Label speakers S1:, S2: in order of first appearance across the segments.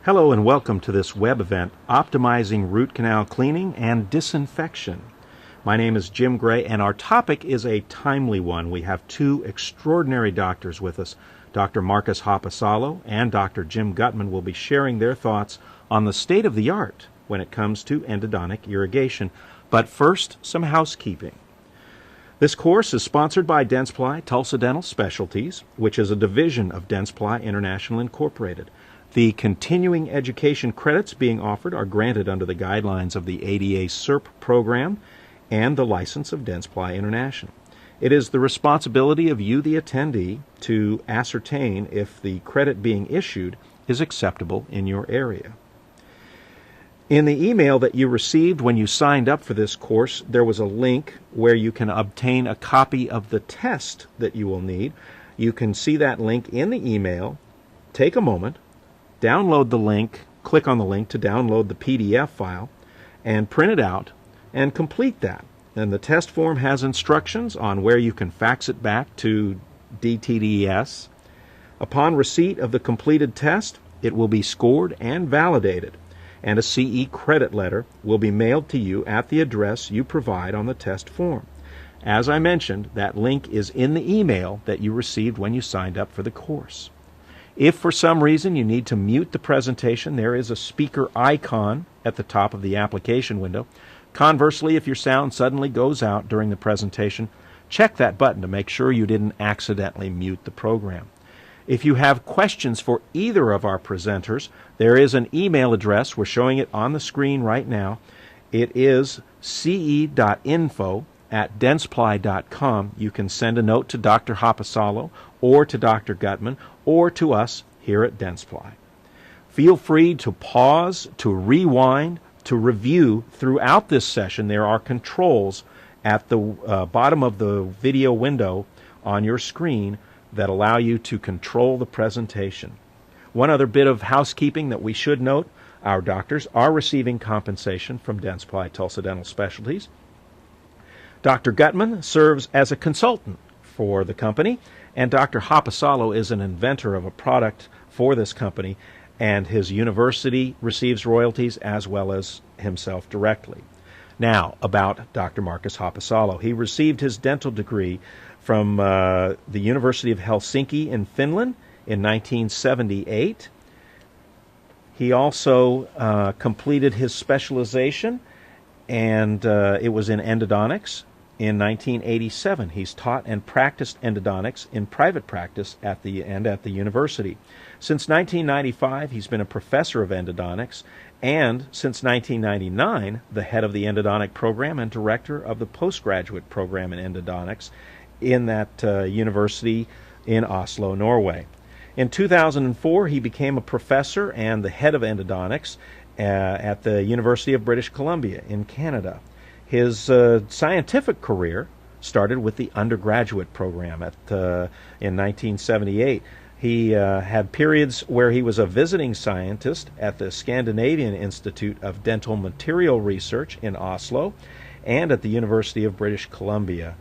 S1: Hello and welcome to this web event, Optimizing Root Canal Cleaning and Disinfection. My name is Jim Gray, and our topic is a timely one. We have two extraordinary doctors with us. Dr. Marcus Haapasalo and Dr. Jim Gutmann will be sharing their thoughts on the state of the art when it comes to endodontic irrigation. But first, some housekeeping. This course is sponsored by Dentsply Tulsa Dental Specialties, which is a division of Dentsply International Incorporated. The continuing education credits being offered are granted under the guidelines of the ADA CERP program and the license of Dentsply International. It is the responsibility of you, the attendee, to ascertain if the credit being issued is acceptable in your area. In the email that you received when you signed up for this course, there was a link where you can obtain a copy of the test that you will need. You can see that link in the email. Take a moment, download the link, click on the link to download the PDF file, and print it out and complete that. And the test form has instructions on where you can fax it back to DTDS. Upon receipt of the completed test, it will be scored and validated, and a CE credit letter will be mailed to you at the address you provide on the test form. As I mentioned, that link is in the email that you received when you signed up for the course. If for some reason you need to mute the presentation, there is a speaker icon at the top of the application window. Conversely, if your sound suddenly goes out during the presentation, check that button to make sure you didn't accidentally mute the program. If you have questions for either of our presenters, there is an email address. We're showing it on the screen right now. It is ce.info@dentsply.com. You can send a note to Dr. Haapasalo or to Dr. Gutmann or to us here at Dentsply. Feel free to pause, to rewind, to review throughout this session. There are controls at the bottom of the video window on your screen that allow you to control the presentation. One other bit of housekeeping that we should note: our doctors are receiving compensation from Dentsply Tulsa Dental Specialties. Dr. Gutmann serves as a consultant for the company, and Dr. Haapasalo is an inventor of a product for this company, and his university receives royalties as well as himself directly. Now, about Dr. Marcus Haapasalo. He received his dental degree from the University of Helsinki in Finland in 1978. He also completed his specialization, and it was in endodontics in 1987. He's taught and practiced endodontics in private practice at the university. Since 1995, he's been a professor of endodontics, and since 1999, the head of the endodontic program and director of the postgraduate program in endodontics in that university in Oslo, Norway. In 2004, he became a professor and the head of endodontics at the University of British Columbia in Canada. His scientific career started with the undergraduate program in 1978. He had periods where he was a visiting scientist at the Scandinavian Institute of Dental Material Research in Oslo and at the University of British Columbia.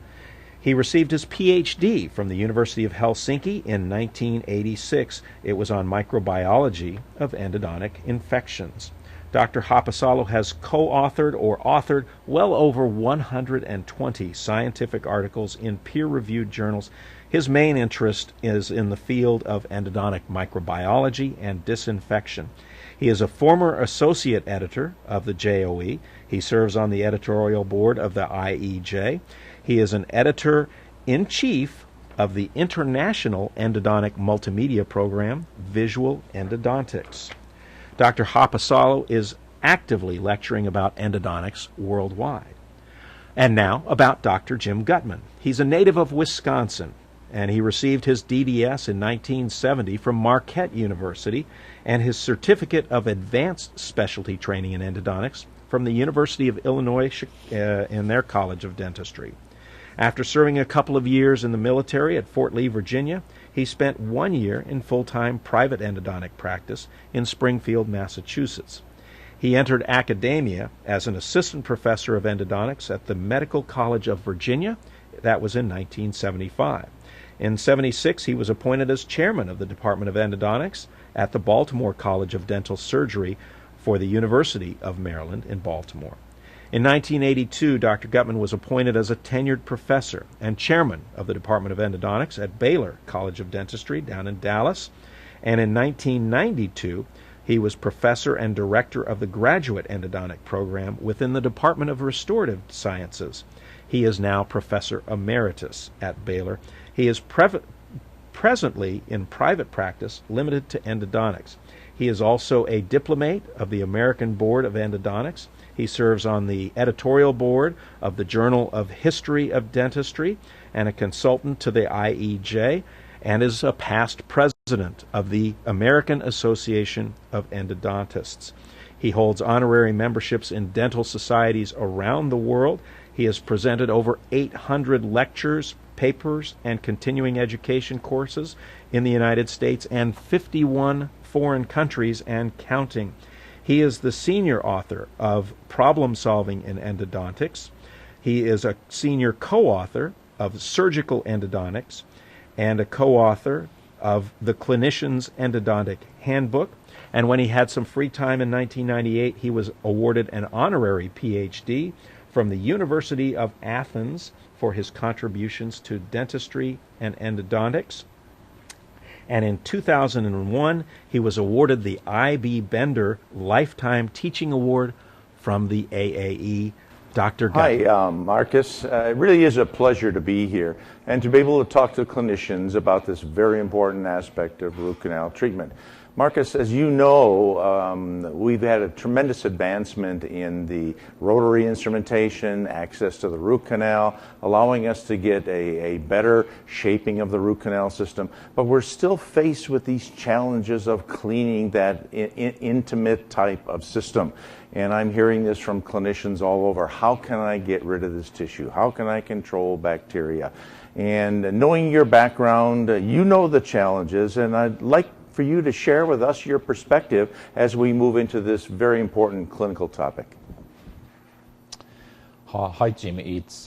S1: He received his PhD from the University of Helsinki in 1986. It was on microbiology of endodontic infections. Dr. Haapasalo has co-authored or authored well over 120 scientific articles in peer-reviewed journals. His main interest is in the field of endodontic microbiology and disinfection. He is a former associate editor of the JOE. He serves on the editorial board of the IEJ. He is an editor-in-chief of the International Endodontic Multimedia Program, Visual Endodontics. Dr. Haapasalo is actively lecturing about endodontics worldwide. And now about Dr. Jim Gutmann. He's a native of Wisconsin, and he received his DDS in 1970 from Marquette University and his Certificate of Advanced Specialty Training in Endodontics from the University of Illinois in their College of Dentistry. After serving a couple of years in the military at Fort Lee, Virginia, he spent 1 year in full-time private endodontic practice in Springfield, Massachusetts. He entered academia as an assistant professor of endodontics at the Medical College of Virginia. That was in 1975. In '76, he was appointed as chairman of the Department of Endodontics at the Baltimore College of Dental Surgery for the University of Maryland in Baltimore. In 1982, Dr. Gutmann was appointed as a tenured professor and chairman of the Department of Endodontics at Baylor College of Dentistry down in Dallas. And in 1992, he was professor and director of the graduate endodontic program within the Department of Restorative Sciences. He is now professor emeritus at Baylor. He is presently in private practice limited to endodontics. He is also a diplomate of the American Board of Endodontics. He serves on the editorial board of the Journal of History of Dentistry and a consultant to the IEJ, and is a past president of the American Association of Endodontists. He holds honorary memberships in dental societies around the world. He has presented over 800 lectures, papers, and continuing education courses in the United States and 51 foreign countries and counting. He is the senior author of Problem Solving in Endodontics. He is a senior co-author of Surgical Endodontics and a co-author of the Clinician's Endodontic Handbook. And when he had some free time in 1998, he was awarded an honorary PhD from the University of Athens for his contributions to dentistry and endodontics. And in 2001, he was awarded the I.B. Bender Lifetime Teaching Award from the AAE. Dr. Gutmann.
S2: Hi, Marcus. It really is a pleasure to be here and to be able to talk to clinicians about this very important aspect of root canal treatment. Marcus, as you know, we've had a tremendous advancement in the rotary instrumentation, access to the root canal, allowing us to get a better shaping of the root canal system. But we're still faced with these challenges of cleaning that intimate type of system. And I'm hearing this from clinicians all over. How can I get rid of this tissue? How can I control bacteria? And knowing your background, you know the challenges, and I'd like for you to share with us your perspective as we move into this very important clinical topic.
S3: Hi, Jim. It's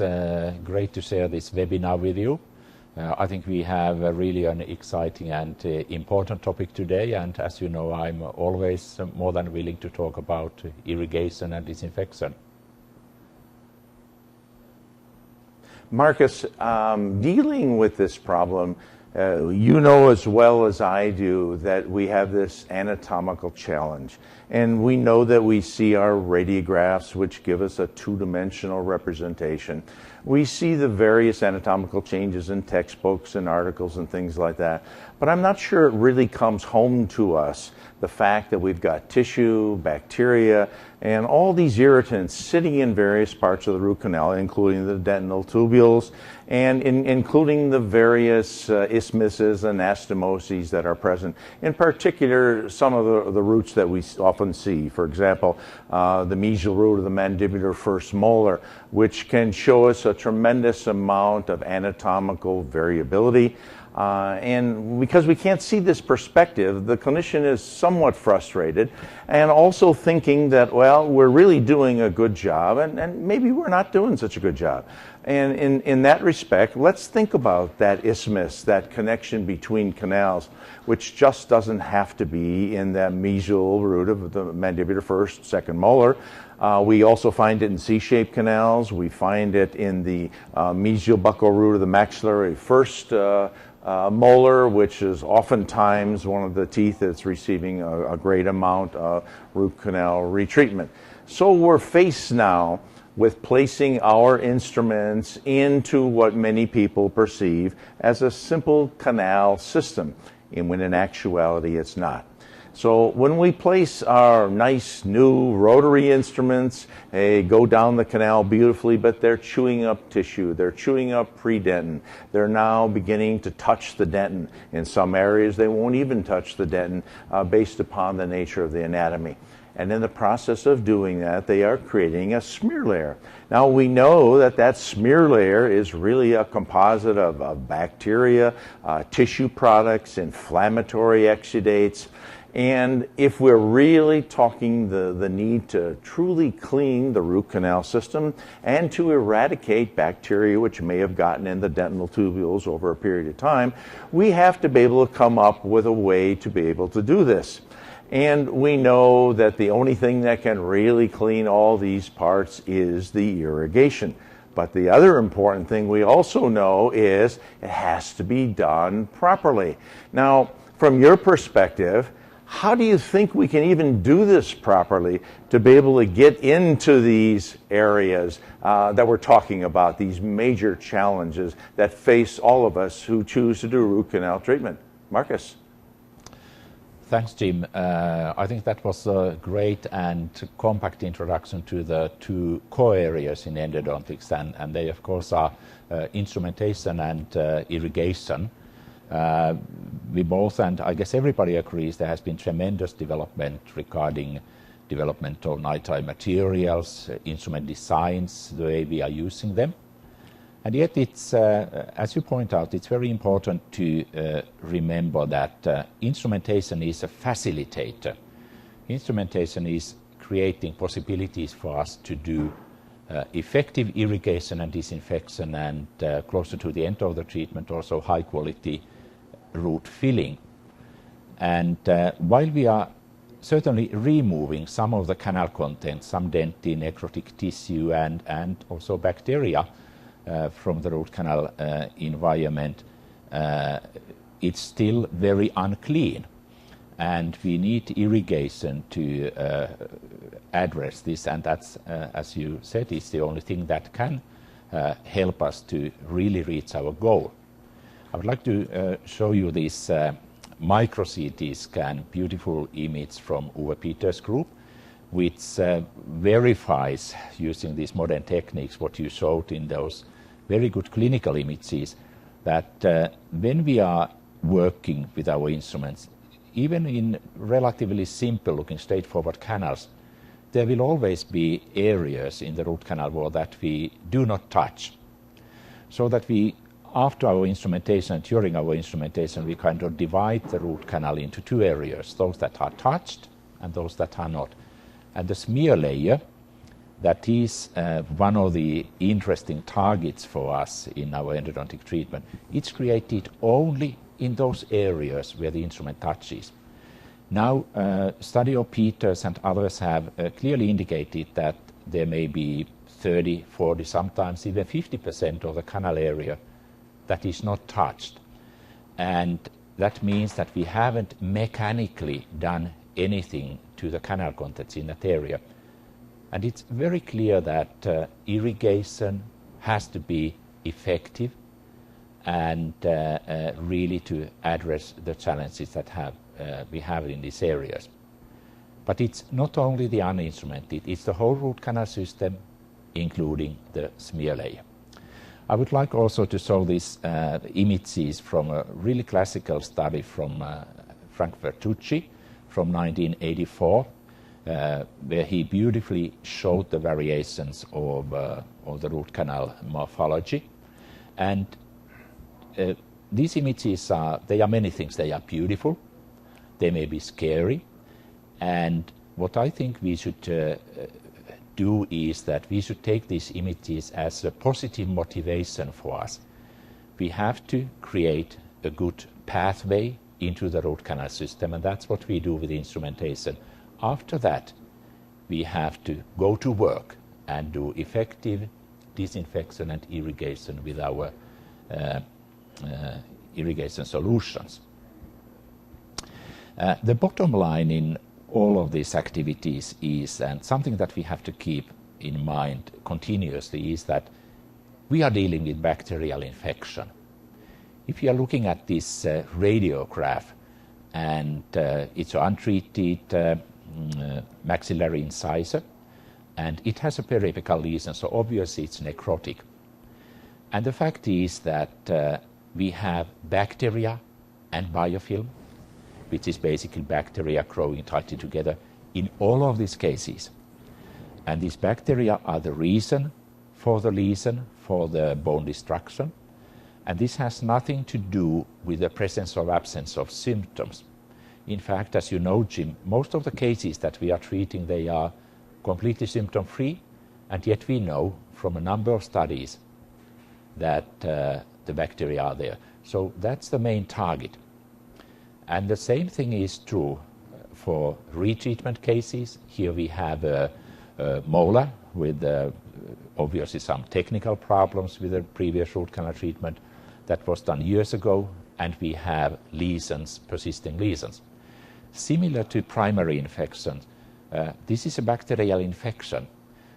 S3: great to share this webinar with you. I think we have really an exciting and important topic today, and as you know, I'm always more than willing to talk about irrigation and disinfection.
S2: Marcus, dealing with this problem, you know as well as I do that we have this anatomical challenge. And we know that we see our radiographs, which give us a two-dimensional representation. We see the various anatomical changes in textbooks and articles and things like that. But I'm not sure it really comes home to us, the fact that we've got tissue, bacteria, and all these irritants sitting in various parts of the root canal, including the dentinal tubules, and including the various isthmuses and anastomoses that are present. In particular, some of the roots that we often see. For example, the mesial root of the mandibular first molar, which can show us a tremendous amount of anatomical variability. And because we can't see this perspective, the clinician is somewhat frustrated and also thinking that, well, we're really doing a good job and maybe we're not doing such a good job. And in that respect, let's think about that isthmus, that connection between canals, which just doesn't have to be in that mesial root of the mandibular first, second molar. We also find it in C-shaped canals. We find it in the mesial buccal root of the maxillary first molar, which is oftentimes one of the teeth that's receiving a great amount of root canal retreatment. So we're faced now with placing our instruments into what many people perceive as a simple canal system, and when in actuality it's not. So when we place our nice new rotary instruments, they go down the canal beautifully, but they're chewing up tissue, they're chewing up predentin. They're now beginning to touch the dentin. In some areas they won't even touch the dentin based upon the nature of the anatomy. And in the process of doing that, they are creating a smear layer. Now we know that that smear layer is really a composite of bacteria, tissue products, inflammatory exudates. And if we're really talking the need to truly clean the root canal system and to eradicate bacteria which may have gotten in the dental tubules over a period of time, we have to be able to come up with a way to be able to do this. And we know that the only thing that can really clean all these parts is the irrigation. But the other important thing we also know is it has to be done properly. Now, from your perspective, how do you think we can even do this properly to be able to get into these areas that we're talking about, these major challenges that face all of us who choose to do root canal treatment? Marcus?
S3: Thanks, Jim. I think that was a great and compact introduction to the two core areas in endodontics, and they, of course, are instrumentation and irrigation. We both, and I guess everybody agrees, there has been tremendous development regarding development of nitride materials, instrument designs, the way we are using them. And yet it's, as you point out, it's very important to remember that instrumentation is a facilitator. Instrumentation is creating possibilities for us to do effective irrigation and disinfection, and closer to the end of the treatment also high quality root filling. And while we are certainly removing some of the canal content, some dentin, necrotic tissue, and also bacteria from the root canal environment, it's still very unclean. And we need irrigation to address this, and that's, as you said, is the only thing that can help us to really reach our goal. I would like to show you this micro CT scan, beautiful image from Uwe Peters' group, which verifies, using these modern techniques, what you showed in those very good clinical images, that when we are working with our instruments, even in relatively simple looking straightforward canals, there will always be areas in the root canal wall that we do not touch. So that we, after our instrumentation and during our instrumentation, we kind of divide the root canal into two areas, those that are touched and those that are not. And the smear layer, that is one of the interesting targets for us in our endodontic treatment. It's created only in those areas where the instrument touches. Now, study of Peters and others have clearly indicated that there may be 30, 40, sometimes even 50% of the canal area that is not touched. And that means that we haven't mechanically done anything to the canal contents in that area. And it's very clear that irrigation has to be effective and really to address the challenges that we have in these areas. But it's not only the uninstrumented, it's the whole root canal system, including the smear layer. I would like also to show these images from a really classical study from Frank Vertucci from 1984, where he beautifully showed the variations of the root canal morphology. And these images they are many things. They are beautiful, they may be scary, and what I think we should do is that we should take these images as a positive motivation for us. We have to create a good pathway into the root canal system, and that's what we do with instrumentation. After that, we have to go to work and do effective disinfection and irrigation with our irrigation solutions. The bottom line in all of these activities is, and something that we have to keep in mind continuously, is that we are dealing with bacterial infection. If you are looking at this radiograph, and it's an untreated maxillary incisor, and it has a periapical lesion, so obviously it's necrotic. And the fact is that we have bacteria and biofilm, which is basically bacteria growing tightly together in all of these cases. And these bacteria are the reason for the lesion, for the bone destruction. And this has nothing to do with the presence or absence of symptoms. In fact, as you know, Jim, most of the cases that we are treating, they are completely symptom-free, and yet we know from a number of studies that the bacteria are there. So that's the main target. And the same thing is true for retreatment cases. Here we have a molar with obviously some technical problems with the previous root canal treatment that was done years ago, and we have lesions, persisting lesions. Similar to primary infection, this is a bacterial infection.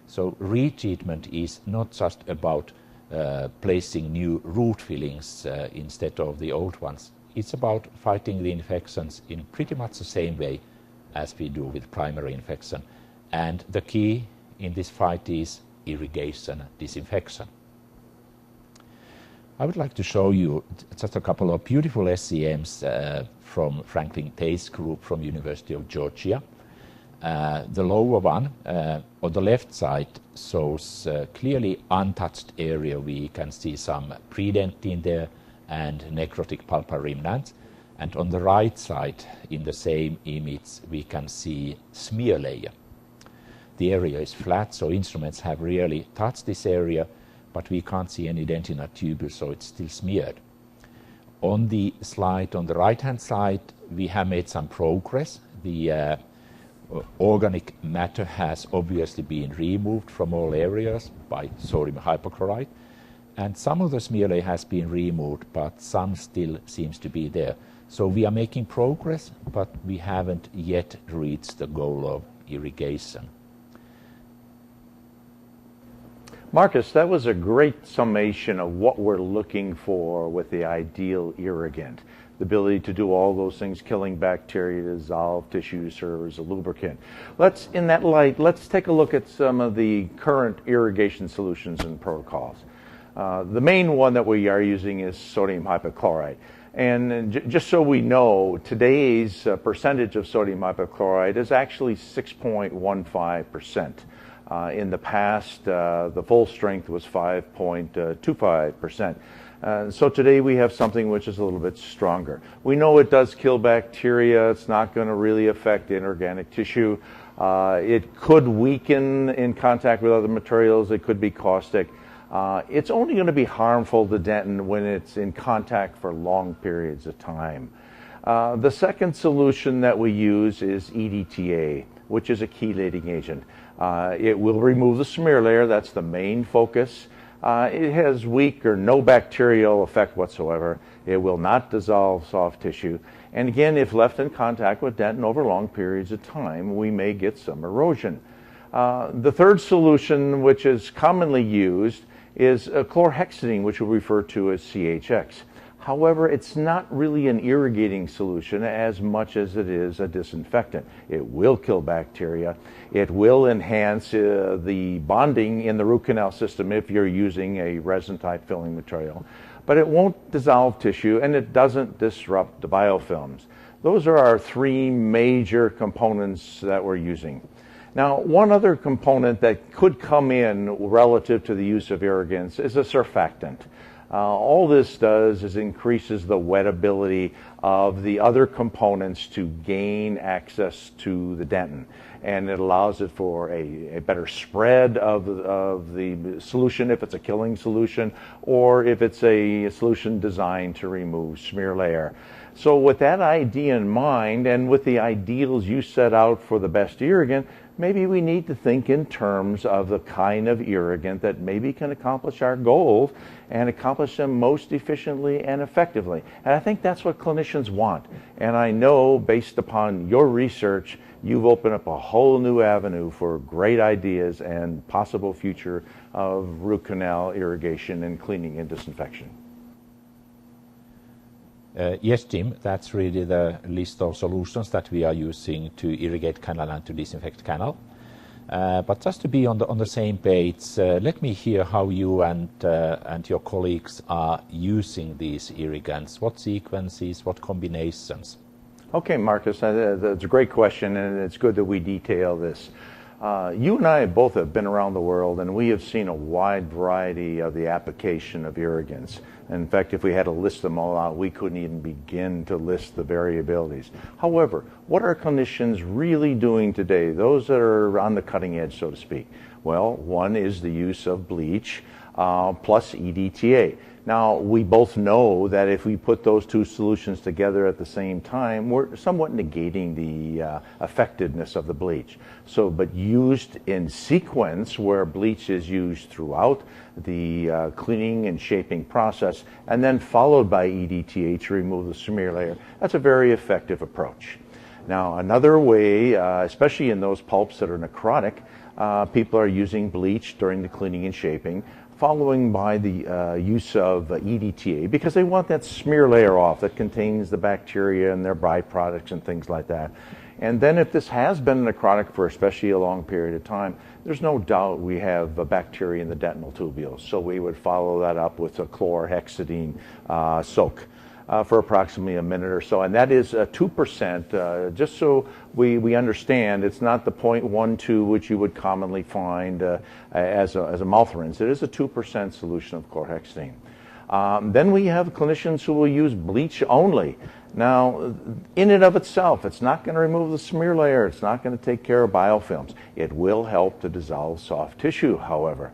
S3: So retreatment is not just about placing new root fillings instead of the old ones. It's about fighting the infections in pretty much the same way as we do with primary infection. And the key in this fight is irrigation, disinfection. I would like to show you just a couple of beautiful SCMs from Franklin Tay's group from University of Georgia. The lower one on the left side shows clearly untouched area. We can see some pre-dentine there and necrotic pulpal remnants. And on the right side in the same image we can see smear layer. The area is flat, so instruments have really touched this area, but we can't see any dentinal tubules, so it's still smeared. On the slide on the right-hand side, we have made some progress. The organic matter has obviously been removed from all areas by sodium hypochlorite, and some of the smear layer has been removed, but some still seems to be there. So we are making progress, but we haven't yet reached the goal of irrigation.
S2: Marcus, that was a great summation of what we're looking for with the ideal irrigant. The ability to do all those things, killing bacteria, dissolve tissue, serve as a lubricant. In that light, let's take a look at some of the current irrigation solutions and protocols. The main one that we are using is sodium hypochlorite. And just so we know, today's percentage of sodium hypochlorite is actually 6.15%. In the past, the full strength was 5.25%. So today we have something which is a little bit stronger. We know it does kill bacteria. It's not going to really affect inorganic tissue. It could weaken in contact with other materials. It could be caustic. It's only going to be harmful to dentin when it's in contact for long periods of time. The second solution that we use is EDTA, which is a chelating agent. It will remove the smear layer. That's the main focus. It has weak or no bacterial effect whatsoever. It will not dissolve soft tissue. And again, if left in contact with dentin over long periods of time, we may get some erosion. The third solution, which is commonly used, is chlorhexidine, which we refer to as CHX. However, it's not really an irrigating solution as much as it is a disinfectant. It will kill bacteria. It will enhance the bonding in the root canal system if you're using a resin-type filling material. But it won't dissolve tissue, and it doesn't disrupt the biofilms. Those are our three major components that we're using. Now, one other component that could come in relative to the use of irrigants is a surfactant. All this does is increases the wettability of the other components to gain access to the dentin, and it allows it for a better spread of the solution if it's a killing solution, or if it's a solution designed to remove smear layer. So with that idea in mind, and with the ideals you set out for the best irrigant, maybe we need to think in terms of the kind of irrigant that maybe can accomplish our goals and accomplish them most efficiently and effectively. And I think that's what clinicians want. And I know, based upon your research, you've opened up a whole new avenue for great ideas and possible future of root canal irrigation and cleaning and disinfection.
S3: Yes, Jim, that's really the list of solutions that we are using to irrigate canal and to disinfect canal. But just to be on the same page, let me hear how you and your colleagues are using these irrigants. What sequences, what combinations?
S2: Okay, Marcus, that's a great question, and it's good that we detail this. You and I both have been around the world, and we have seen a wide variety of the application of irrigants. In fact, if we had to list them all out, we couldn't even begin to list the variabilities. However, what are clinicians really doing today, those that are on the cutting edge, so to speak? Well, one is the use of bleach plus EDTA. Now, we both know that if we put those two solutions together at the same time, we're somewhat negating the effectiveness of the bleach. So, but used in sequence, where bleach is used throughout the cleaning and shaping process, and then followed by EDTA to remove the smear layer, that's a very effective approach. Now, another way, especially in those pulps that are necrotic, people are using bleach during the cleaning and shaping, following by the use of EDTA, because they want that smear layer off that contains the bacteria and their byproducts and things like that. And then if this has been necrotic for especially a long period of time, there's no doubt we have bacteria in the dentinal tubules. So we would follow that up with a chlorhexidine soak for approximately a minute or so. And that is 2%, just so we understand, it's not the 0.12 which you would commonly find as a mouth rinse. It is a 2% solution of chlorhexidine. Then we have clinicians who will use bleach only. Now, in and of itself, it's not going to remove the smear layer. It's not going to take care of biofilms. It will help to dissolve soft tissue, however.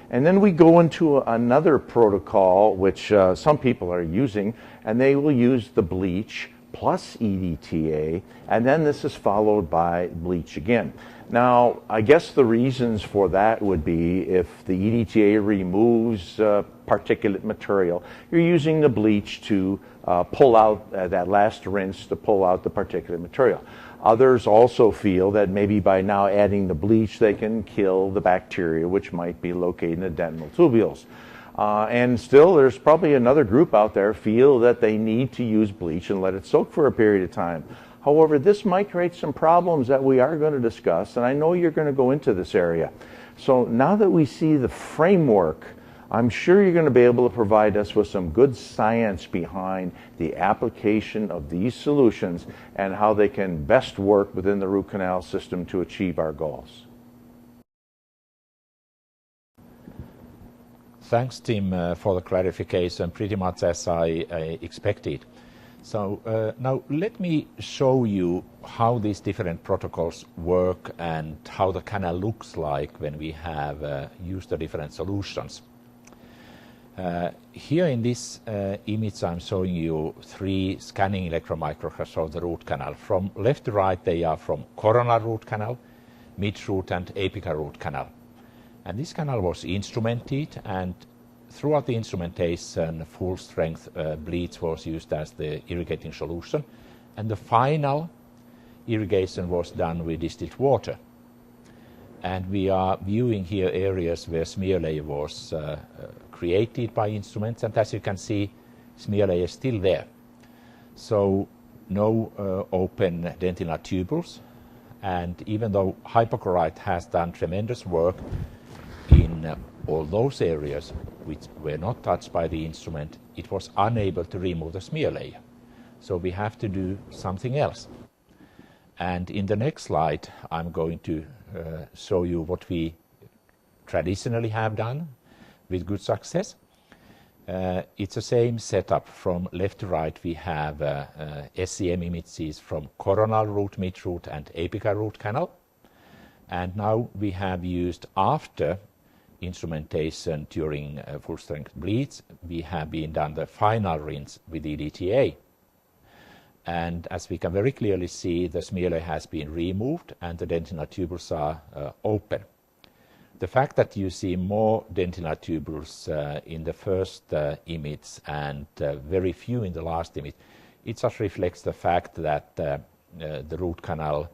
S2: And then we go into another protocol, which some people are using, and they will use the bleach plus EDTA, and then this is followed by bleach again. Now, I guess the reasons for that would be if the EDTA removes particulate material, you're using the bleach to pull out that last rinse to pull out the particulate material. Others also feel that maybe by now adding the bleach, they can kill the bacteria which might be located in the dentinal tubules. And still, there's probably another group out there feel that they need to use bleach and let it soak for a period of time. However, this might create some problems that we are going to discuss, and I know you're going to go into this area. So now that we see the framework, I'm sure you're going to be able to provide us with some good science behind the application of these solutions and how they can best work within the root canal system to achieve our goals.
S3: Thanks, Tim, for the clarification, pretty much as I expected. So now let me show you how these different protocols work and how the canal looks like when we have used the different solutions. Here in this image I'm showing you 3 scanning electron micrographs of the root canal. From left to right they are from coronal root canal, mid-root and apical root canal. And this canal was instrumented, and throughout the instrumentation full strength bleach was used as the irrigating solution, and the final irrigation was done with distilled water. And we are viewing here areas where smear layer was created by instruments, and as you can see, smear layer is still there. So no open dentinal tubules, and even though hypochlorite has done tremendous work in all those areas which were not touched by the instrument, it was unable to remove the smear layer. So we have to do something else. And in the next slide, I'm going to show you what we traditionally have done with good success. It's the same setup. From left to right, we have SEM images from coronal root, mid-root and apical root canal. And now we have used, after instrumentation during full-strength bleach, we have been done the final rinse with EDTA. And as we can very clearly see, the smear layer has been removed and the dentinal tubules are open. The fact that you see more dentinal tubules in the first image and very few in the last image, it just reflects the fact that the root canal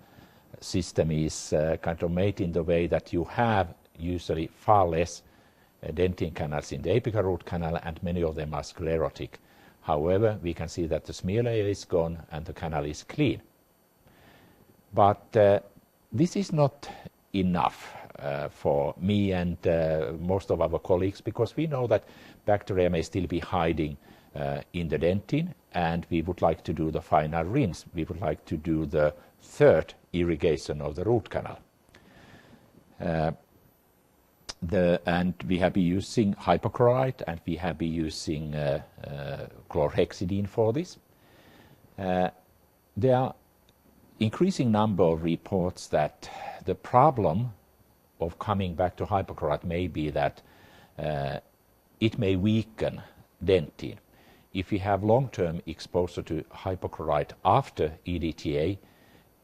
S3: system is kind of made in the way that you have usually far less dentin canals in the apical root canal, and many of them are sclerotic. However, we can see that the smear layer is gone and the canal is clean. But this is not enough for me and most of our colleagues, because we know that bacteria may still be hiding in the dentin, and we would like to do the final rinse. We would like to do the third irrigation of the root canal. And we have been using hypochlorite, and we have been using chlorhexidine for this. There are increasing number of reports that the problem of coming back to hypochlorite may be that it may weaken dentin. If we have long-term exposure to hypochlorite after EDTA,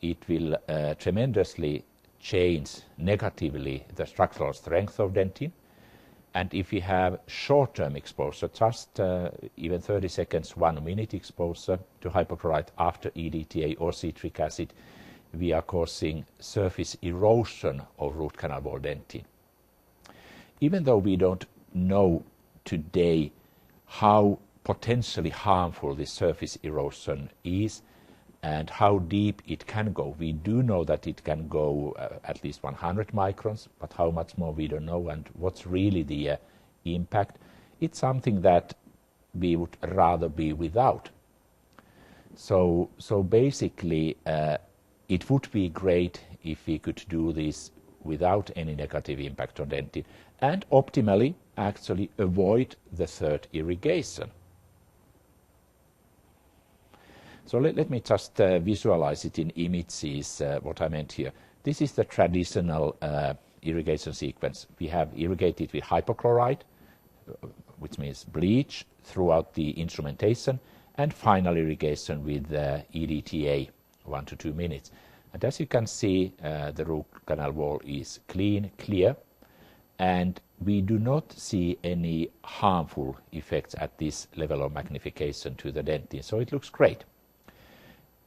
S3: it will tremendously change negatively the structural strength of dentin. And if we have short-term exposure, just even 30 seconds, 1 minute exposure to hypochlorite after EDTA or citric acid, we are causing surface erosion of root canal wall dentin. Even though we don't know today how potentially harmful this surface erosion is and how deep it can go, we do know that it can go at least 100 microns, but how much more we don't know, and what's really the impact. It's something that we would rather be without. So basically, it would be great if we could do this without any negative impact on dentin, and optimally actually avoid the third irrigation. So let me just visualize it in images, what I meant here. This is the traditional irrigation sequence. We have irrigated with hypochlorite, which means bleach, throughout the instrumentation, and final irrigation with EDTA, 1 to 2 minutes. And as you can see, the root canal wall is clean, clear, and we do not see any harmful effects at this level of magnification to the dentin, so it looks great.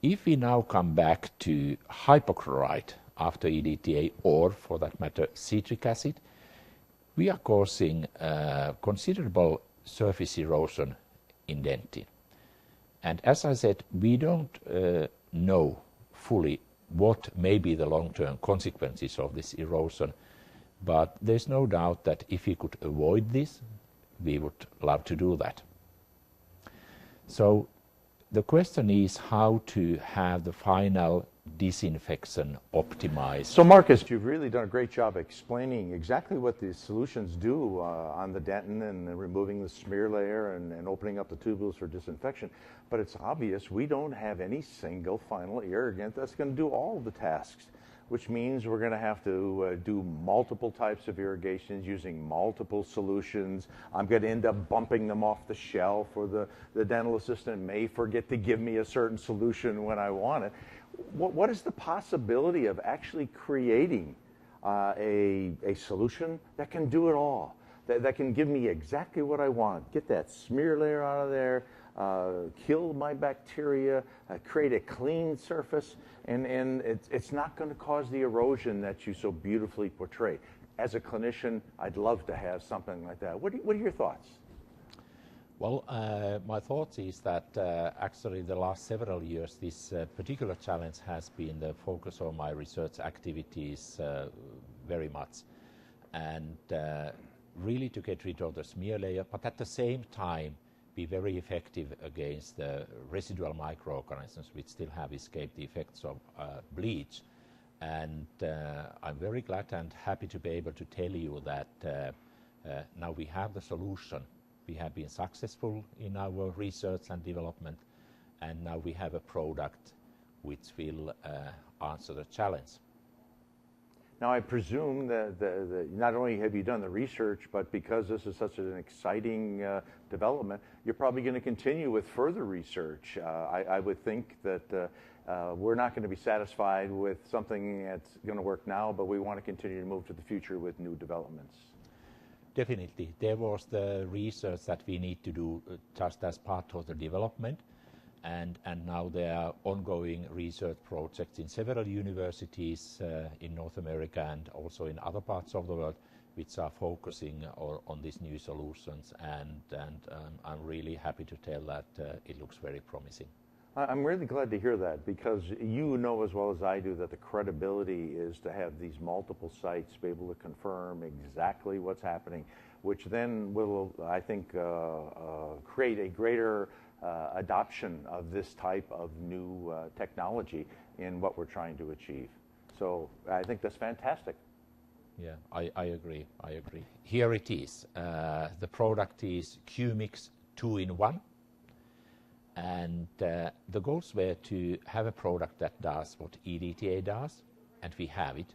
S3: If we now come back to hypochlorite after EDTA, or for that matter citric acid, we are causing considerable surface erosion in dentin. And as I said, we don't know fully what may be the long-term consequences of this erosion, but there's no doubt that if we could avoid this, we would love to do that. So the question is how to have the final disinfection optimized.
S2: So Marcus, you've really done a great job explaining exactly what these solutions do on the dentin and removing the smear layer and opening up the tubules for disinfection. But it's obvious we don't have any single final irrigant that's going to do all of the tasks, which means we're going to have to do multiple types of irrigations using multiple solutions. I'm going to end up bumping them off the shelf, or the dental assistant may forget to give me a certain solution when I want it. What is the possibility of actually creating a solution that can do it all, that can give me exactly what I want, get that smear layer out of there, kill my bacteria, create a clean surface, and it's not going to cause the erosion that you so beautifully portray. As a clinician, I'd love to have something like that. What are your thoughts?
S3: Well, my thought is that actually the last several years this particular challenge has been the focus of my research activities very much, and really to get rid of the smear layer, but at the same time be very effective against the residual microorganisms which still have escaped the effects of bleach. And I'm very glad and happy to be able to tell you that now we have the solution. We have been successful in our research and development, and now we have a product which will answer the challenge.
S2: Now I presume that not only have you done the research, but because this is such an exciting development, you're probably going to continue with further research. I would think that we're not going to be satisfied with something that's going to work now, but we want to continue to move to the future with new developments.
S3: Definitely. There was the research that we need to do just as part of the development, and now there are ongoing research projects in several universities in North America and also in other parts of the world which are focusing on these new solutions, and I'm really happy to tell that it looks very promising.
S2: I'm really glad to hear that, because you know as well as I do that the credibility is to have these multiple sites be able to confirm exactly what's happening, which then will, I think, create a greater adoption of this type of new technology in what we're trying to achieve. So I think that's fantastic.
S3: Yeah, I agree. I agree. Here it is. The product is Qmix 2-in-1, and the goals were to have a product that does what EDTA does, and we have it.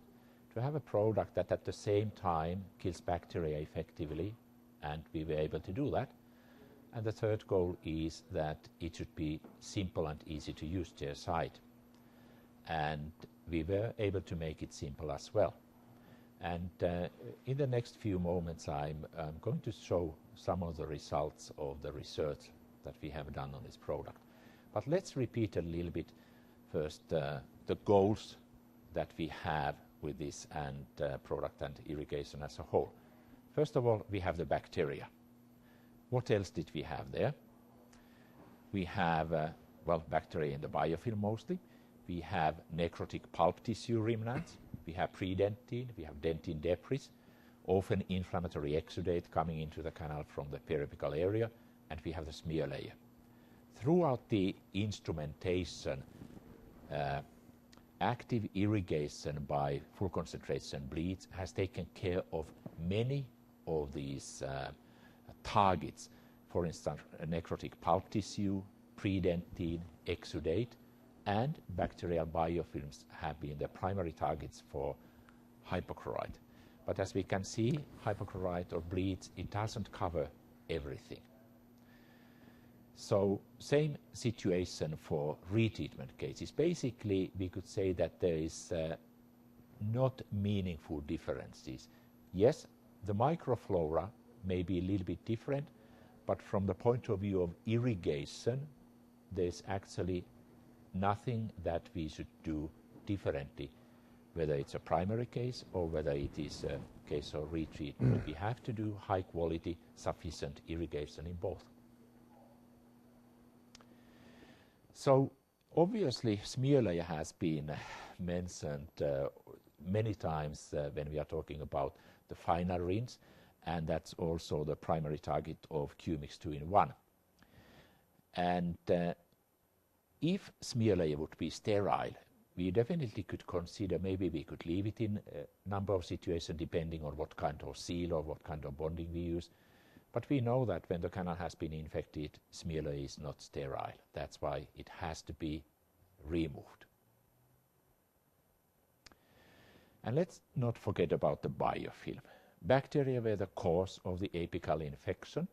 S3: To have a product that at the same time kills bacteria effectively, and we were able to do that. And the third goal is that it should be simple and easy to use chairside. And we were able to make it simple as well. And in the next few moments, I'm going to show some of the results of the research that we have done on this product. But let's repeat a little bit first the goals that we have with this and product and irrigation as a whole. First of all, we have the bacteria. What else did we have there? We have, bacteria in the biofilm mostly. We have necrotic pulp tissue remnants. We have pre-dentine. We have dentine debris, often inflammatory exudate coming into the canal from the periapical area, and we have the smear layer. Throughout the instrumentation, active irrigation by full concentration bleach has taken care of many of these targets. For instance, necrotic pulp tissue, pre-dentine, exudate, and bacterial biofilms have been the primary targets for hypochlorite. But as we can see, hypochlorite or bleach, it doesn't cover everything. So same situation for retreatment cases. Basically, we could say that there is not meaningful differences. Yes, the microflora may be a little bit different, but from the point of view of irrigation, there's actually nothing that we should do differently, whether it's a primary case or whether it is a case of retreatment. We have to do high quality, sufficient irrigation in both. So obviously smear layer has been mentioned many times when we are talking about the final rinse, and that's also the primary target of Qmix 2-in-1. And if smear layer would be sterile, we definitely could consider maybe we could leave it in a number of situations depending on what kind of seal or what kind of bonding we use. But we know that when the canal has been infected, smear layer is not sterile. That's why it has to be removed. And let's not forget about the biofilm. Bacteria were the cause of the apical infection,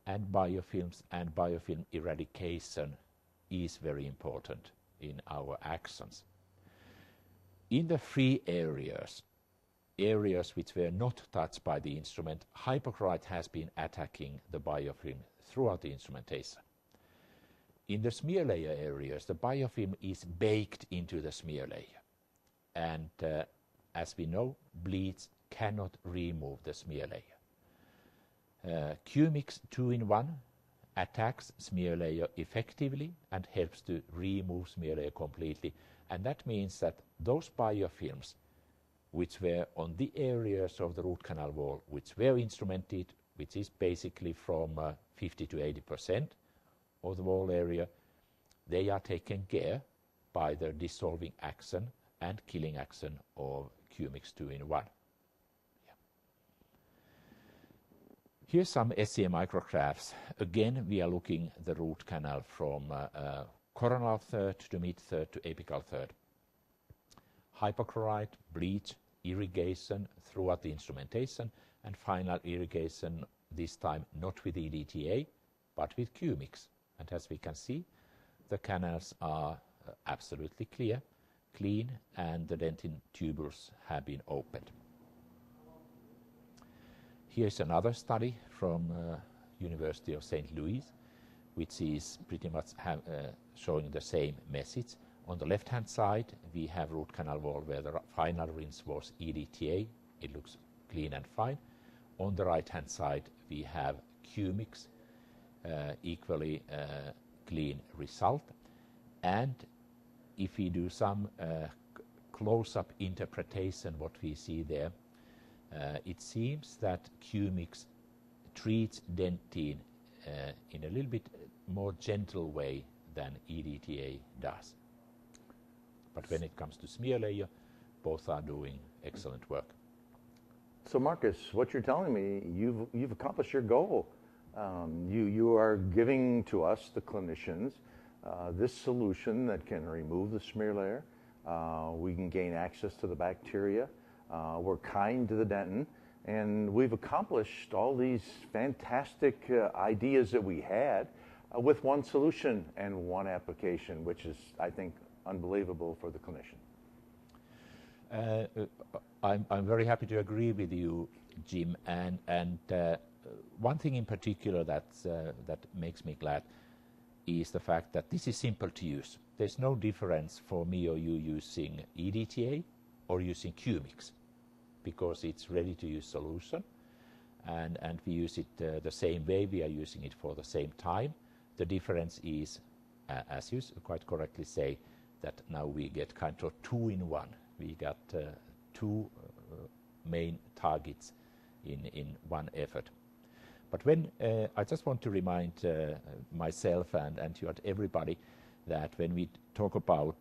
S3: and biofilms and biofilm eradication is very important in our actions. In the free areas which were not touched by the instrument, hypochlorite has been attacking the biofilm throughout the instrumentation. In the smear layer areas, the biofilm is baked into the smear layer. And as we know, bleach cannot remove the smear layer. Qmix 2-in-1 attacks smear layer effectively and helps to remove smear layer completely. And that means that those biofilms which were on the areas of the root canal wall which were instrumented, which is basically from 50 to 80% of the wall area, they are taken care by the dissolving action and killing action of Qmix 2-in-1. Here's some SCA micrographs. Again, we are looking the root canal from coronal third to mid-third to apical third. Hypochlorite, bleach, irrigation throughout the instrumentation, and final irrigation, this time not with EDTA, but with Qmix. And as we can see, the canals are absolutely clear, clean, and the dentin tubules have been opened. Here's another study from University of St. Louis, which is pretty much showing the same message. On the left-hand side, we have root canal wall where the final rinse was EDTA. It looks clean and fine. On the right-hand side, we have Qmix, equally clean result. And if we do some close-up interpretation, what we see there, it seems that Qmix treats dentine in a little bit more gentle way than EDTA does. But when it comes to smear layer, both are doing excellent work.
S2: So Marcus, what you're telling me, you've accomplished your goal. You are giving to us, the clinicians, this solution that can remove the smear layer. We can gain access to the bacteria. We're kind to the dentin. And we've accomplished all these fantastic ideas that we had with one solution and one application, which is, I think, unbelievable for the clinician.
S3: I'm very happy to agree with you, Jim. And one thing in particular that makes me glad is the fact that this is simple to use. There's no difference for me or you using EDTA or using QMix, because it's ready-to-use solution, and we use it the same way. We are using it for the same time. The difference is, as you quite correctly say, that now we get kind of two-in-one. We got two main targets in one effort. But when I just want to remind myself and you and everybody that when we talk about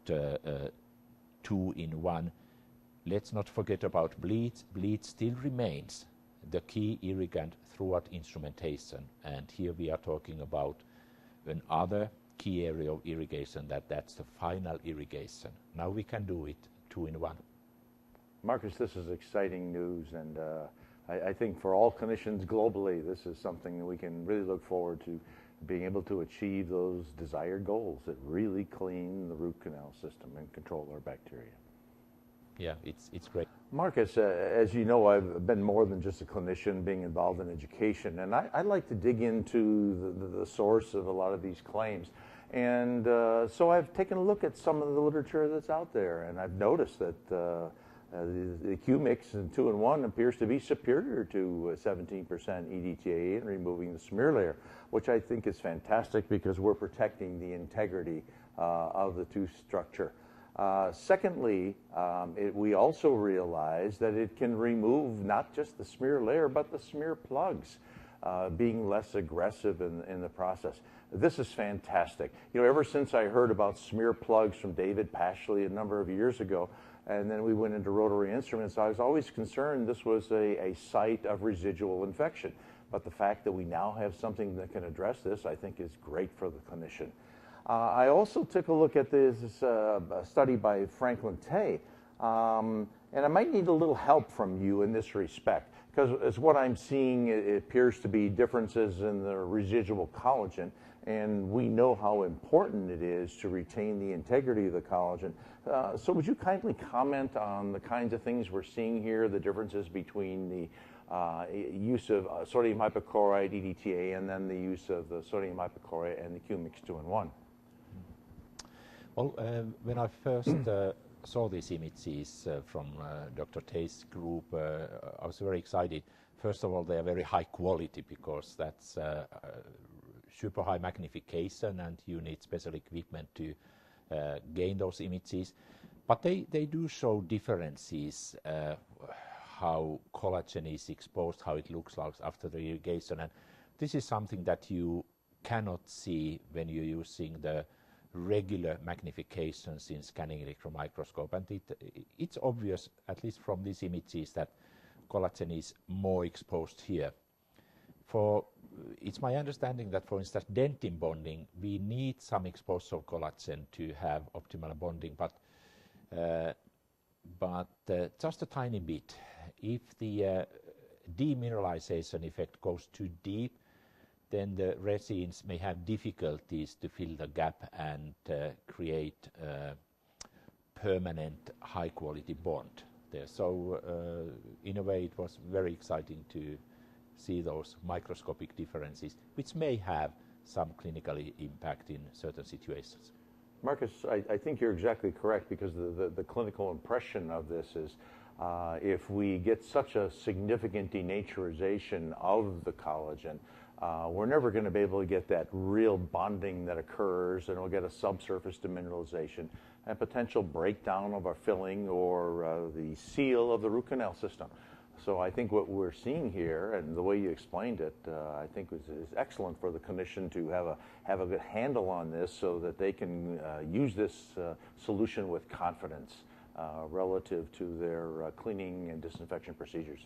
S3: two-in-one, let's not forget about bleeds. Bleed still remains the key irrigant throughout instrumentation, and here we are talking about another key area of irrigation, that's the final irrigation. Now we can do it two-in-one.
S2: Marcus, this is exciting news, and I think for all clinicians globally, this is something that we can really look forward to, being able to achieve those desired goals that really clean the root canal system and control our bacteria.
S3: Yeah, it's great.
S2: Marcus, as you know, I've been more than just a clinician, being involved in education, and I'd like to dig into the source of a lot of these claims. And so I've taken a look at some of the literature that's out there, and I've noticed that the QMix and 2-in-1 appears to be superior to 17% EDTA in removing the smear layer, which I think is fantastic because we're protecting the integrity of the tooth structure. Secondly, we also realize that it can remove not just the smear layer, but the smear plugs, being less aggressive in the process. This is fantastic. You know, ever since I heard about smear plugs from David Pashley a number of years ago, and then we went into rotary instruments, I was always concerned this was a site of residual infection. But the fact that we now have something that can address this, I think, is great for the clinician. I also took a look at this study by Franklin Tay, and I might need a little help from you in this respect, because as what I'm seeing, it appears to be differences in the residual collagen, and we know how important it is to retain the integrity of the collagen. So would you kindly comment on the kinds of things we're seeing here, the differences between the use of sodium hypochlorite, EDTA, and then the use of the sodium hypochlorite and the QMix 2-in-1?
S3: Well, when I first saw these images from Dr. Tay's group, I was very excited. First of all, they are very high quality because that's super high magnification and you need special equipment to gain those images. But they do show differences, how collagen is exposed, how it looks like after the irrigation. And this is something that you cannot see when you're using the regular magnifications in scanning electron microscope, and it's obvious, at least from these images, that collagen is more exposed here. It's my understanding that, for instance, dentin bonding, we need some exposure of collagen to have optimal bonding, but just a tiny bit. If the demineralization effect goes too deep, then the resins may have difficulties to fill the gap and create a permanent high-quality bond there. So in a way, it was very exciting to see those microscopic differences, which may have some clinical impact in certain situations.
S2: Marcus, I think you're exactly correct, because the clinical impression of this is if we get such a significant denaturization of the collagen, we're never going to be able to get that real bonding that occurs, and we'll get a subsurface demineralization and potential breakdown of our filling or the seal of the root canal system. So I think what we're seeing here, and the way you explained it, I think is excellent for the clinician to have a good handle on this, so that they can use this solution with confidence relative to their cleaning and disinfection procedures.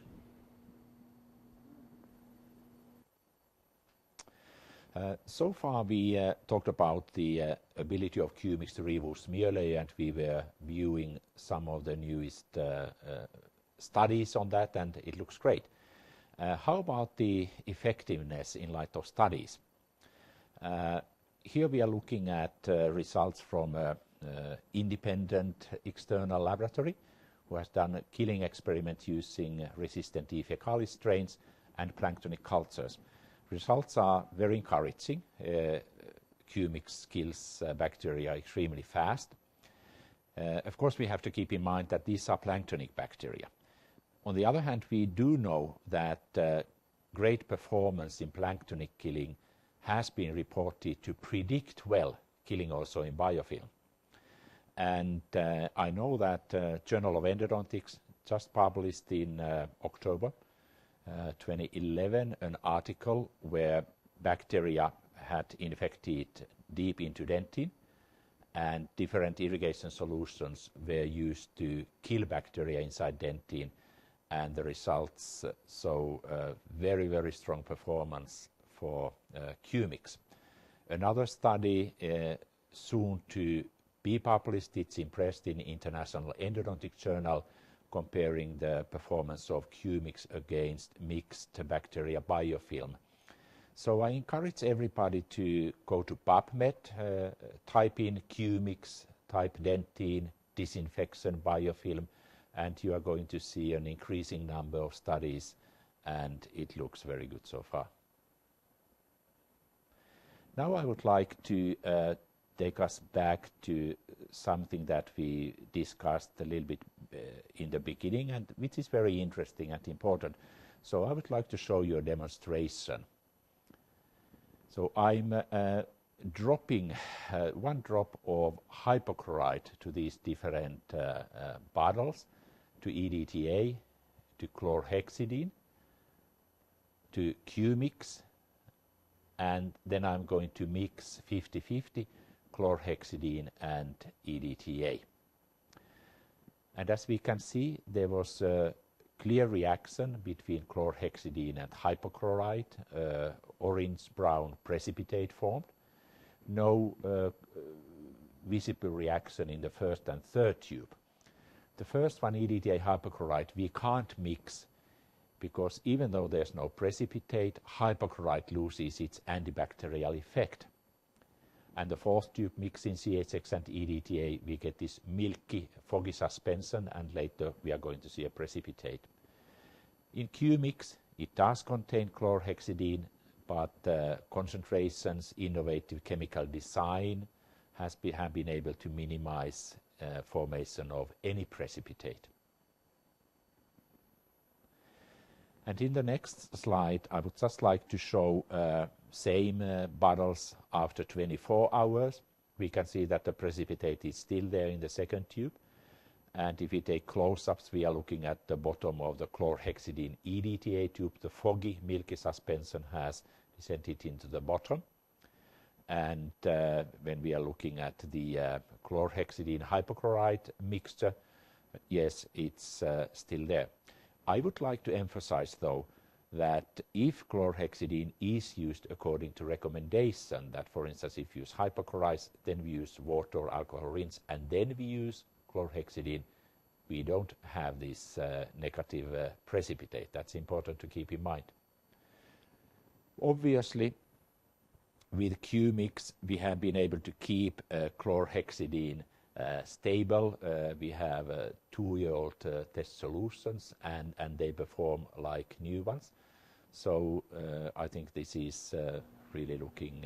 S3: So far we talked about the ability of Qmix to remove smear layer, and we were viewing some of the newest studies on that, and it looks great. How about the effectiveness in light of studies? Here we are looking at results from an independent external laboratory who has done a killing experiment using resistant E. faecalis strains and planktonic cultures. Results are very encouraging. Qmix kills bacteria extremely fast. Of course, we have to keep in mind that these are planktonic bacteria. On the other hand, we do know that great performance in planktonic killing has been reported to predict well killing also in biofilm. And I know that Journal of Endodontics just published in October 2011 an article where bacteria had infected deep into dentin, and different irrigation solutions were used to kill bacteria inside dentin, and the results show very, very strong performance for Qmix. Another study soon to be published, it's impressed in International Endodontic Journal, comparing the performance of Qmix against mixed bacteria biofilm. So I encourage everybody to go to PubMed, type in Qmix, type dentin, disinfection biofilm, and you are going to see an increasing number of studies, and it looks very good so far. Now I would like to take us back to something that we discussed a little bit in the beginning, and which is very interesting and important. So I would like to show you a demonstration. So I'm dropping 1 drop of hypochlorite to these different bottles, to EDTA, to chlorhexidine, to Qmix, and then I'm going to mix 50-50 chlorhexidine and EDTA. And as we can see, there was a clear reaction between chlorhexidine and hypochlorite, orange-brown precipitate formed. No visible reaction in the first and third tube. The first one, EDTA hypochlorite, we can't mix because even though there's no precipitate, hypochlorite loses its antibacterial effect. And the fourth tube, mixing CHX and EDTA, we get this milky, foggy suspension, and later we are going to see a precipitate. In Qmix, it does contain chlorhexidine, but concentrations, innovative chemical design have been able to minimize formation of any precipitate. And in the next slide, I would just like to show same bottles after 24 hours. We can see that the precipitate is still there in the second tube. And if we take close-ups, we are looking at the bottom of the chlorhexidine EDTA tube. The foggy, milky suspension has descended into the bottom. And when we are looking at the chlorhexidine hypochlorite mixture, yes, it's still there. I would like to emphasize, though, that if chlorhexidine is used according to recommendation, that for instance if you use hypochlorite, then we use water or alcohol rinse, and then we use chlorhexidine, we don't have this negative precipitate. That's important to keep in mind. Obviously, with Qmix, we have been able to keep chlorhexidine stable. We have 2-year-old test solutions, and they perform like new ones. So I think this is really looking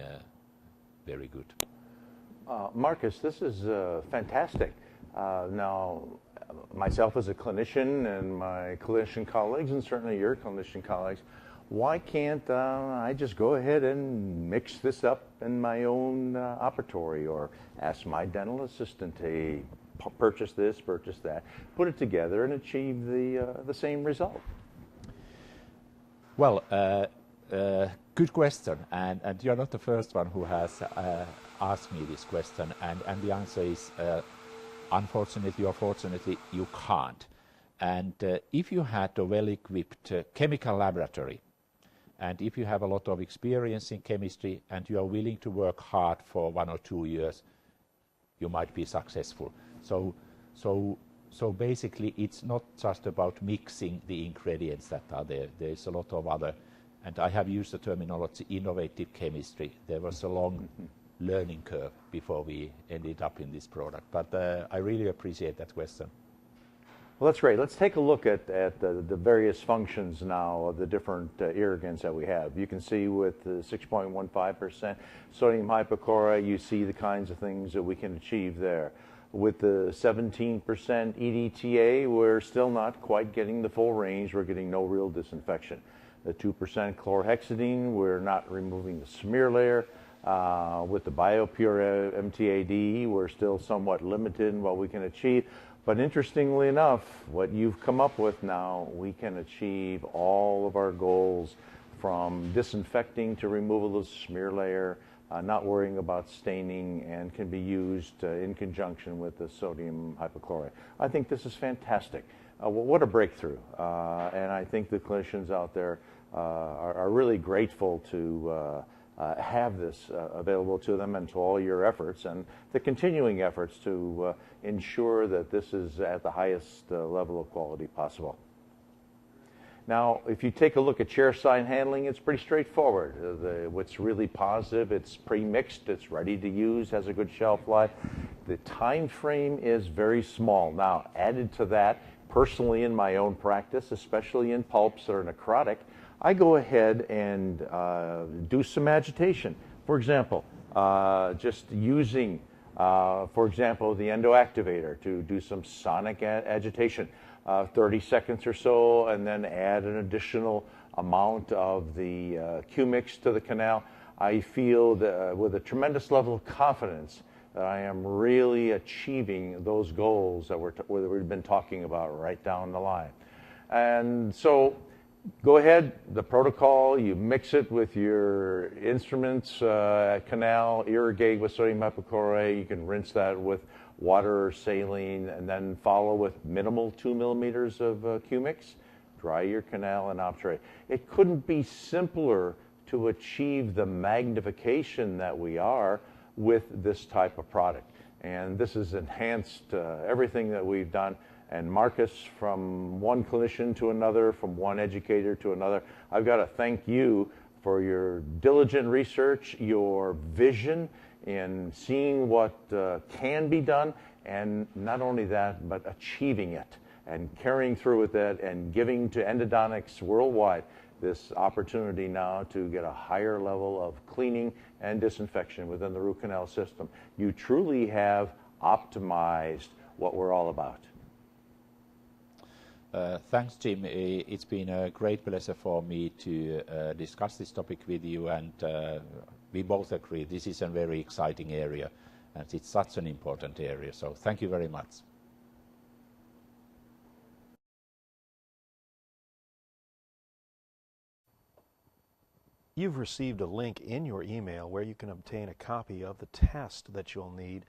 S3: very good.
S2: Marcus, this is fantastic. Now, myself as a clinician and my clinician colleagues, and certainly your clinician colleagues, why can't I just go ahead and mix this up in my own operatory, or ask my dental assistant to purchase this, purchase that, put it together and achieve the same result?
S3: Well, good question, and you're not the first one who has asked me this question, and the answer is unfortunately or fortunately you can't. And if you had a well-equipped chemical laboratory, And if you have a lot of experience in chemistry and you are willing to work hard for 1 or 2 years, you might be successful. So basically, it's not just about mixing the ingredients that are there. There's a lot of other, and I have used the terminology innovative chemistry. There was a long learning curve before we ended up in this product. But I really appreciate that question.
S2: Well, that's great. Let's take a look at the various functions now of the different irrigants that we have. You can see with the 6.15% sodium hypochlorite, you see the kinds of things that we can achieve there. With the 17% EDTA, we're still not quite getting the full range. We're getting no real disinfection. The 2% chlorhexidine, we're not removing the smear layer. With the BioPure MTAD, we're still somewhat limited in what we can achieve. But interestingly enough, what you've come up with now, we can achieve all of our goals, from disinfecting to removal of the smear layer, not worrying about staining, and can be used in conjunction with the sodium hypochlorite. I think this is fantastic. What a breakthrough. And I think the clinicians out there are really grateful to have this available to them, and to all your efforts and the continuing efforts to ensure that this is at the highest level of quality possible. Now, if you take a look at chairside handling, it's pretty straightforward. What's really positive, it's pre-mixed, it's ready to use, has a good shelf life. The time frame is very small. Now, added to that, personally in my own practice, especially in pulps that are necrotic, I go ahead and do some agitation. For example, just using, for example, the endoactivator to do some sonic agitation, 30 seconds or so, and then add an additional amount of the Q-mix to the canal. I feel that with a tremendous level of confidence that I am really achieving those goals that we've been talking about right down the line. And so, go ahead, the protocol, you mix it with your instruments at Canal, irrigate with sodium hypochlorite. You can rinse that with water or saline, and then follow with minimal 2 millimeters of Q-mix. Dry your canal and obturate. It couldn't be simpler to achieve the magnification that we are with this type of product. And this has enhanced everything that we've done. And Marcus, from one clinician to another, from one educator to another, I've got to thank you for your diligent research, your vision in seeing what can be done, and not only that, but achieving it and carrying through with it and giving to endodontics worldwide this opportunity now to get a higher level of cleaning and disinfection within the root canal system. You truly have optimized what we're all about.
S3: Thanks, Jim. It's been a great pleasure for me to discuss this topic with you, and we both agree this is a very exciting area, and it's such an important area. So thank you very much.
S1: You've received a link in your email where you can obtain a copy of the test that you'll need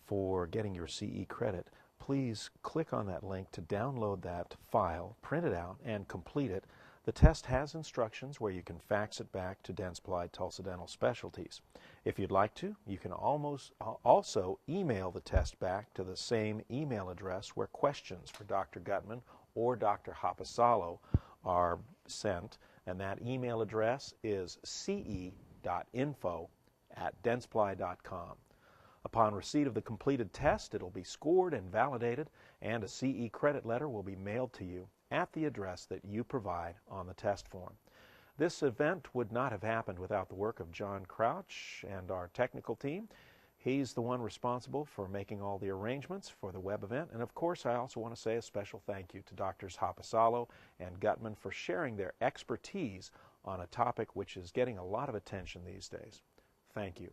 S1: for getting your CE credit. Please click on that link to download that file, print it out, and complete it. The test has instructions where you can fax it back to Dentsply Tulsa Dental Specialties. If you'd like to, you can also email the test back to the same email address where questions for Dr. Gutmann or Dr. Haapasalo are sent, and that email address is ce.info@dentsply.com. Upon receipt of the completed test, it'll be scored and validated, and a CE credit letter will be mailed to you at the address that you provide on the test form. This event would not have happened without the work of John Crouch and our technical team. He's the one responsible for making all the arrangements for the web event. And of course, I also want to say a special thank you to Drs. Haapasalo and Gutmann for sharing their expertise on a topic which is getting a lot of attention these days. Thank you.